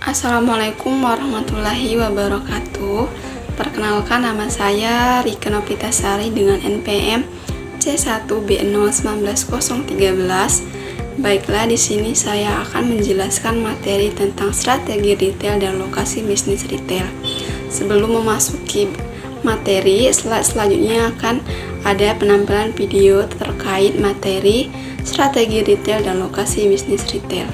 Assalamualaikum warahmatullahi wabarakatuh. Perkenalkan, nama saya Rika Novitasari dengan NPM C1B019013. Baiklah, di sini saya akan menjelaskan materi tentang strategi retail dan lokasi bisnis retail. Sebelum memasuki materi, slide selanjutnya akan ada penampilan video terkait materi strategi retail dan lokasi bisnis retail.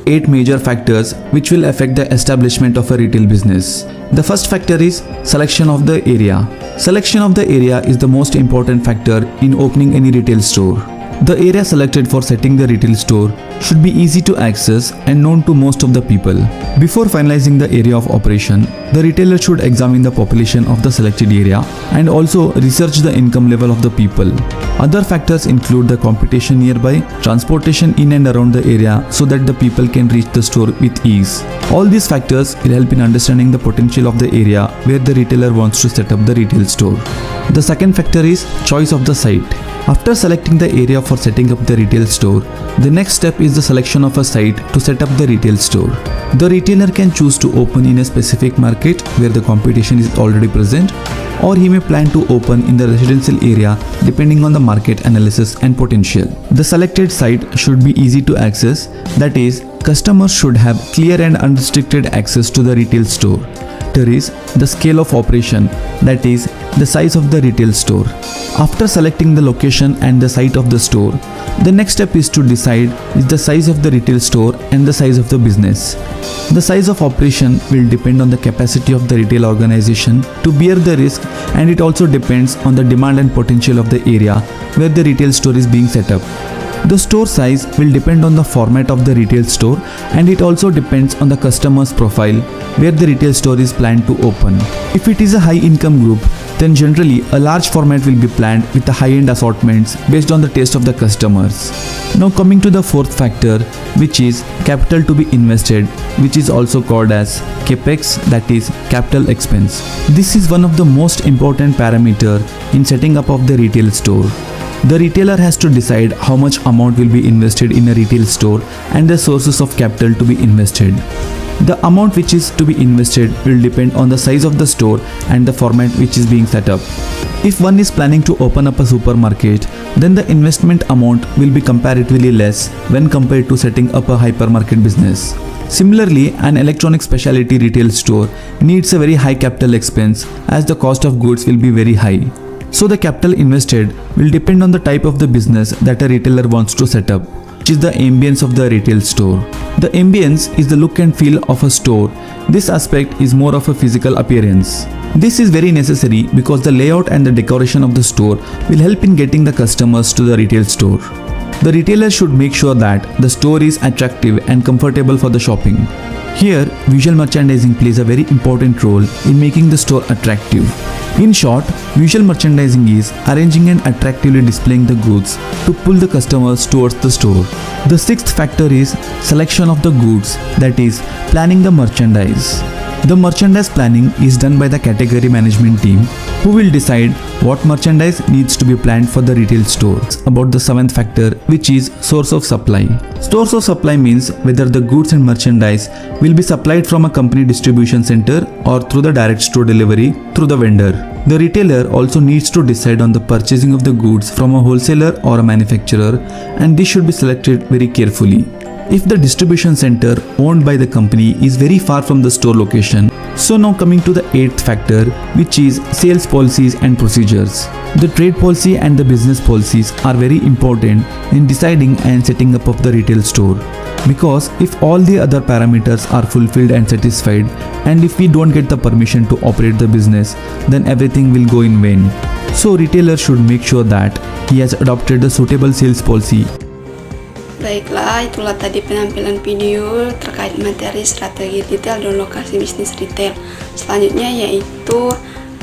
8 major factors which will affect the establishment of a retail business. The first factor is selection of the area. Selection of the area is the most important factor in opening any retail store. The area selected for setting the retail store should be easy to access and known to most of the people. Before finalizing the area of operation, the retailer should examine the population of the selected area and also research the income level of the people. Other factors include the competition nearby, transportation in and around the area so that the people can reach the store with ease. All these factors will help in understanding the potential of the area where the retailer wants to set up the retail store. The second factor is choice of the site. After selecting the area for setting up the retail store, the next step is the selection of a site to set up the retail store. The retailer can choose to open in a specific market where the competition is already present, or he may plan to open in the residential area depending on the market analysis and potential. The selected site should be easy to access, that is, customers should have clear and unrestricted access to the retail store. There is the scale of operation, that is, the size of the retail store. After selecting the location and the site of the store, the next step is to decide is the size of the retail store and the size of the business. The size of operation will depend on the capacity of the retail organization to bear the risk, and it also depends on the demand and potential of the area where the retail store is being set up. The store size will depend on the format of the retail store, and it also depends on the customer's profile where the retail store is planned to open. If it is a high income group, then generally a large format will be planned with the high-end assortments based on the taste of the customers. Now coming to the fourth factor, which is capital to be invested, which is also called as CAPEX, that is capital expense. This is one of the most important parameter in setting up of the retail store. The retailer has to decide how much amount will be invested in a retail store and the sources of capital to be invested. The amount which is to be invested will depend on the size of the store and the format which is being set up. If one is planning to open up a supermarket, then the investment amount will be comparatively less when compared to setting up a hypermarket business. Similarly, an electronic specialty retail store needs a very high capital expense as the cost of goods will be very high. So the capital invested will depend on the type of the business that a retailer wants to set up, which is the ambience of the retail store. The ambience is the look and feel of a store. This aspect is more of a physical appearance. This is very necessary because the layout and the decoration of the store will help in getting the customers to the retail store. The retailer should make sure that the store is attractive and comfortable for the shopping. Here, visual merchandising plays a very important role in making the store attractive. In short, visual merchandising is arranging and attractively displaying the goods to pull the customers towards the store. The sixth factor is selection of the goods, that is, planning the merchandise. The merchandise planning is done by the category management team, who will decide what merchandise needs to be planned for the retail store. About the seventh factor, which is source of supply. Source of supply means whether the goods and merchandise will be supplied from a company distribution center or through the direct store delivery through the vendor. The retailer also needs to decide on the purchasing of the goods from a wholesaler or a manufacturer, and this should be selected very carefully. If the distribution center owned by the company is very far from the store location. So now coming to the eighth factor, which is sales policies and procedures. The trade policy and the business policies are very important in deciding and setting up of the retail store. Because if all the other parameters are fulfilled and satisfied, and if we don't get the permission to operate the business, then everything will go in vain. So retailer should make sure that he has adopted the suitable sales policy. Baiklah, itulah tadi penampilan video terkait materi strategi retail dan lokasi bisnis retail. Selanjutnya yaitu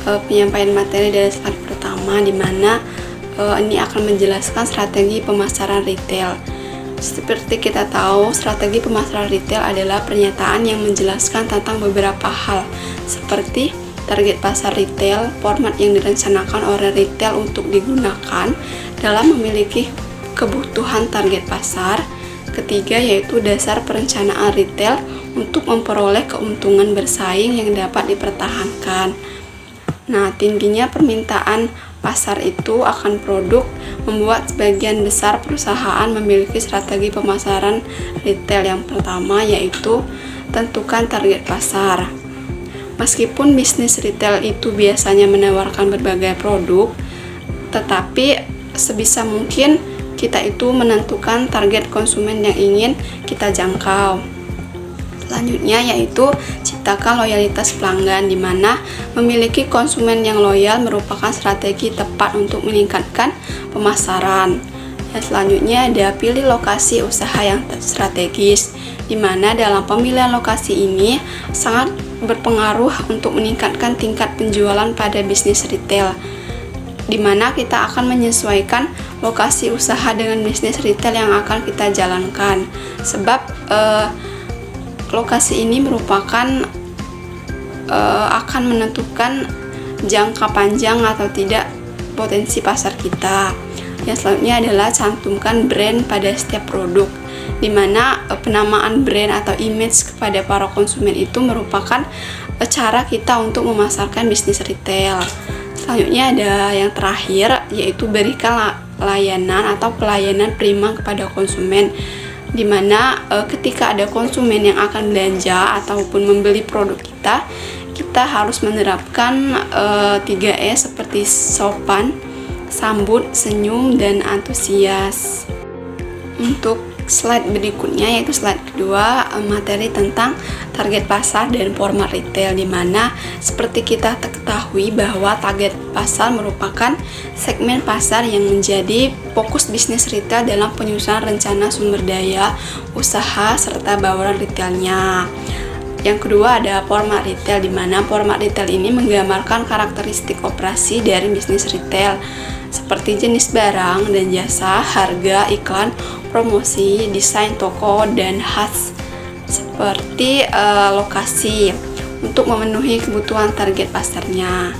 penyampaian materi dari slide pertama, di mana ini akan menjelaskan strategi pemasaran retail. Seperti kita tahu, strategi pemasaran retail adalah pernyataan yang menjelaskan tentang beberapa hal seperti target pasar retail, format yang direncanakan oleh retail untuk digunakan dalam memiliki kebutuhan target pasar. Ketiga yaitu dasar perencanaan retail untuk memperoleh keuntungan bersaing yang dapat dipertahankan. Nah, tingginya permintaan pasar itu akan produk membuat sebagian besar perusahaan memiliki strategi pemasaran retail. Yang pertama yaitu tentukan target pasar. Meskipun bisnis retail itu biasanya menawarkan berbagai produk, tetapi sebisa mungkin kita itu menentukan target konsumen yang ingin kita jangkau. Selanjutnya yaitu ciptakan loyalitas pelanggan, di mana memiliki konsumen yang loyal merupakan strategi tepat untuk meningkatkan pemasaran. Dan selanjutnya ada pilih lokasi usaha yang strategis, di mana dalam pemilihan lokasi ini sangat berpengaruh untuk meningkatkan tingkat penjualan pada bisnis retail, di mana kita akan menyesuaikan lokasi usaha dengan bisnis retail yang akan kita jalankan. Sebab lokasi ini merupakan akan menentukan jangka panjang atau tidak potensi pasar kita. Yang selanjutnya adalah cantumkan brand pada setiap produk, di mana penamaan brand atau image kepada para konsumen itu merupakan cara kita untuk memasarkan bisnis retail. Selanjutnya ada yang terakhir, yaitu berikan layanan atau pelayanan prima kepada konsumen, di mana ketika ada konsumen yang akan belanja ataupun membeli produk kita harus menerapkan 3E seperti sopan, sambut, senyum, dan antusias. Untuk slide berikutnya yaitu slide kedua, materi tentang target pasar dan format retail, di mana seperti kita ketahui bahwa target pasar merupakan segmen pasar yang menjadi fokus bisnis retail dalam penyusunan rencana sumber daya usaha serta bauran retailnya. Yang kedua ada format retail, di mana format retail ini menggambarkan karakteristik operasi dari bisnis retail seperti jenis barang dan jasa, harga, iklan, promosi, desain toko, dan khas seperti lokasi untuk memenuhi kebutuhan target pasarnya.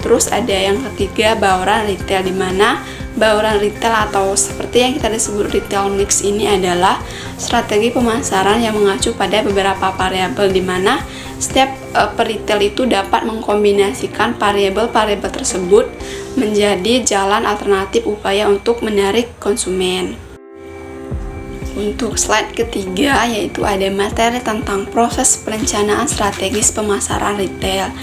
Terus ada yang ketiga, bauran retail, di mana bauran retail atau seperti yang kita disebut retail mix ini adalah strategi pemasaran yang mengacu pada beberapa variabel, di mana setiap peritel itu dapat mengkombinasikan variabel-variabel tersebut menjadi jalan alternatif upaya untuk menarik konsumen. Untuk slide ketiga yaitu ada materi tentang proses perencanaan strategis pemasaran retail.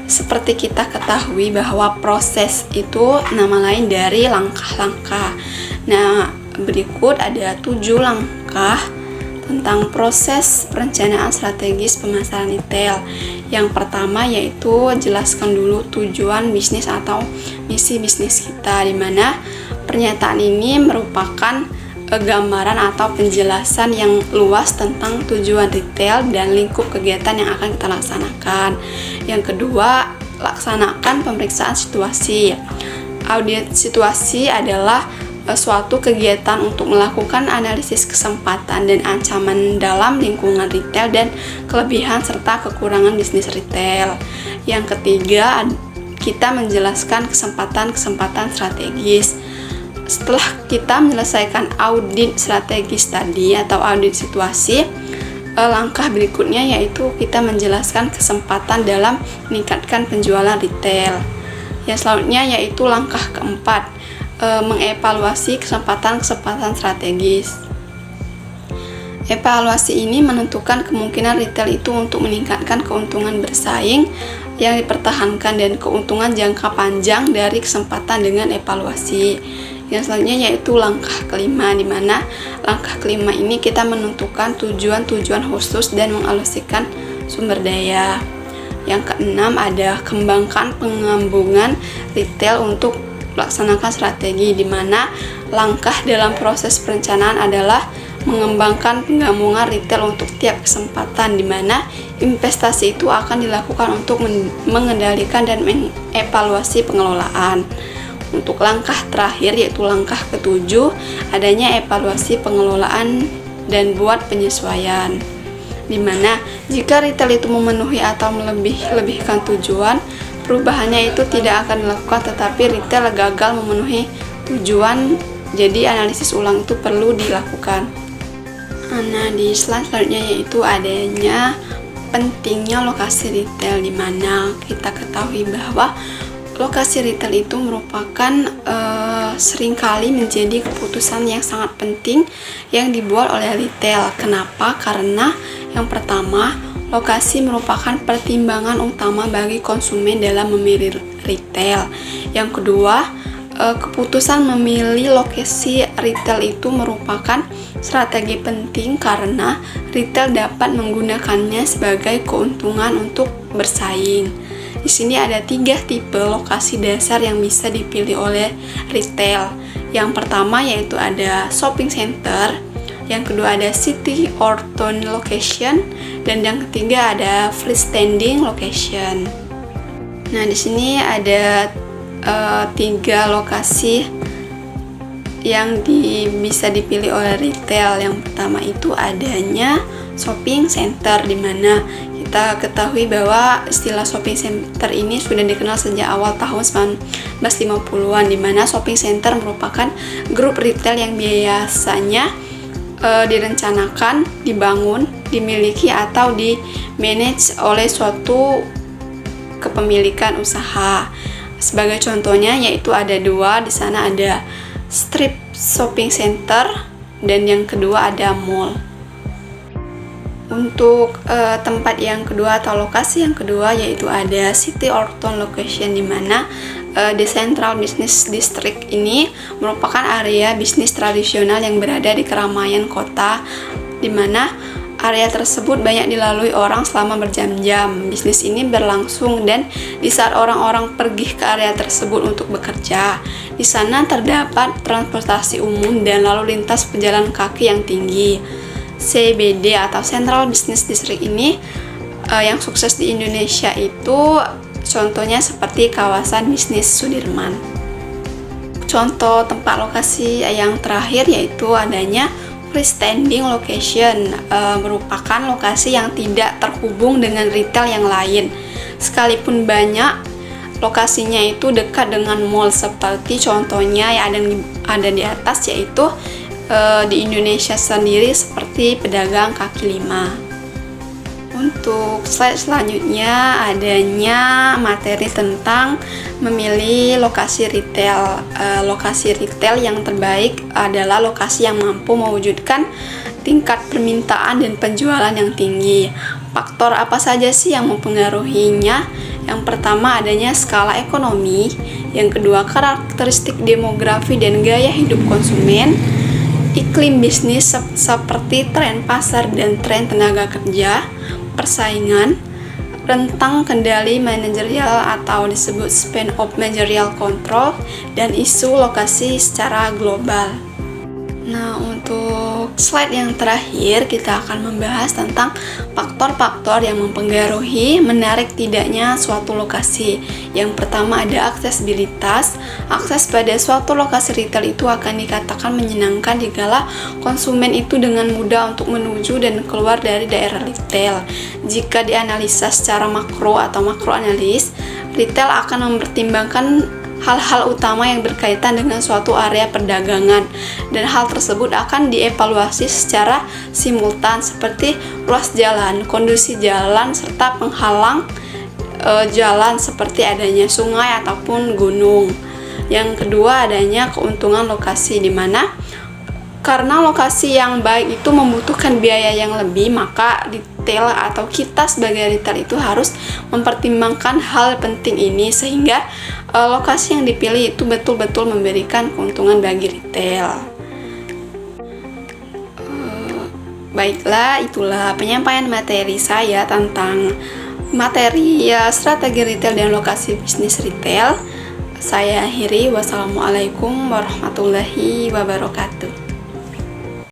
Seperti kita ketahui bahwa proses itu nama lain dari langkah-langkah. Nah, berikut ada 7 langkah tentang proses perencanaan strategis pemasaran retail. Yang pertama yaitu jelaskan dulu tujuan bisnis atau misi bisnis kita, di mana pernyataan ini merupakan gambaran atau penjelasan yang luas tentang tujuan retail dan lingkup kegiatan yang akan kita laksanakan. Yang kedua, laksanakan pemeriksaan situasi. Audit situasi adalah suatu kegiatan untuk melakukan analisis kesempatan dan ancaman dalam lingkungan retail dan kelebihan serta kekurangan bisnis retail. Yang ketiga, kita menjelaskan kesempatan-kesempatan strategis. Setelah kita menyelesaikan audit strategis tadi atau audit situasi, langkah berikutnya yaitu kita menjelaskan kesempatan dalam meningkatkan penjualan retail. Yang selanjutnya yaitu langkah keempat, mengevaluasi kesempatan-kesempatan strategis. Evaluasi ini menentukan kemungkinan retail itu untuk meningkatkan keuntungan bersaing yang dipertahankan dan keuntungan jangka panjang dari kesempatan dengan evaluasi. Yang selanjutnya yaitu langkah kelima, di mana langkah kelima ini kita menentukan tujuan-tujuan khusus dan mengalokasikan sumber daya. Yang keenam ada kembangkan penggabungan retail untuk melaksanakan strategi, di mana langkah dalam proses perencanaan adalah mengembangkan penggabungan retail untuk tiap kesempatan, di mana investasi itu akan dilakukan untuk mengendalikan dan mengevaluasi pengelolaan. Untuk langkah terakhir yaitu langkah ketujuh, adanya evaluasi pengelolaan dan buat penyesuaian, di mana jika retail itu memenuhi atau melebihkan tujuan, perubahannya itu tidak akan dilakukan, tetapi retail gagal memenuhi tujuan, jadi analisis ulang itu perlu dilakukan. Nah, di slide selanjutnya yaitu adanya pentingnya lokasi retail, di mana kita ketahui bahwa lokasi retail itu merupakan seringkali menjadi keputusan yang sangat penting yang dibuat oleh retail. Kenapa? Karena yang pertama, lokasi merupakan pertimbangan utama bagi konsumen dalam memilih retail. Yang kedua, keputusan memilih lokasi retail itu merupakan strategi penting karena retail dapat menggunakannya sebagai keuntungan untuk bersaing. Di sini ada 3 tipe lokasi dasar yang bisa dipilih oleh retail. Yang pertama yaitu ada shopping center, yang kedua ada city or town location, dan yang ketiga ada freestanding location. Nah, di sini ada 3 lokasi yang bisa dipilih oleh retail. Yang pertama itu adanya shopping center, di mana kita ketahui bahwa istilah shopping center ini sudah dikenal sejak awal tahun 1950-an, di mana shopping center merupakan grup retail yang biasanya direncanakan, dibangun, dimiliki atau di-manage oleh suatu kepemilikan usaha. Sebagai contohnya yaitu ada 2, di sana ada strip shopping center dan yang kedua ada mall. Untuk tempat yang kedua atau lokasi yang kedua yaitu ada city or town location, di mana the Central Business District ini merupakan area bisnis tradisional yang berada di keramaian kota, di mana area tersebut banyak dilalui orang selama berjam-jam. Bisnis ini berlangsung dan di saat orang-orang pergi ke area tersebut untuk bekerja, di sana terdapat transportasi umum dan lalu lintas pejalan kaki yang tinggi. CBD atau Central Business District ini yang sukses di Indonesia itu contohnya seperti kawasan bisnis Sudirman. Contoh tempat lokasi yang terakhir yaitu adanya freestanding location, merupakan lokasi yang tidak terhubung dengan retail yang lain. Sekalipun banyak lokasinya itu dekat dengan mall, seperti contohnya yang ada di atas yaitu di Indonesia sendiri seperti pedagang kaki lima. Untuk slide selanjutnya adanya materi tentang memilih lokasi retail. Lokasi retail yang terbaik adalah lokasi yang mampu mewujudkan tingkat permintaan dan penjualan yang tinggi. Faktor apa saja sih yang mempengaruhinya? Yang pertama adanya skala ekonomi, yang kedua karakteristik demografi dan gaya hidup konsumen, iklim bisnis seperti tren pasar dan tren tenaga kerja, persaingan, rentang kendali manajerial atau disebut span of managerial control, dan isu lokasi secara global. Nah, untuk slide yang terakhir kita akan membahas tentang faktor-faktor yang mempengaruhi menarik tidaknya suatu lokasi. Yang pertama ada aksesibilitas. Akses pada suatu lokasi retail itu akan dikatakan menyenangkan dikala konsumen itu dengan mudah untuk menuju dan keluar dari daerah retail. Jika dianalisa secara makro atau makroanalis, retail akan mempertimbangkan hal-hal utama yang berkaitan dengan suatu area perdagangan, dan hal tersebut akan dievaluasi secara simultan seperti ruas jalan, kondisi jalan, serta penghalang jalan seperti adanya sungai ataupun gunung. Yang kedua adanya keuntungan lokasi, di mana karena lokasi yang baik itu membutuhkan biaya yang lebih, maka retail atau kita sebagai retail itu harus mempertimbangkan hal penting ini sehingga lokasi yang dipilih itu betul-betul memberikan keuntungan bagi retail. Baiklah, itulah penyampaian materi saya tentang materi strategi retail dan lokasi bisnis retail. Saya akhiri, wassalamualaikum warahmatullahi wabarakatuh.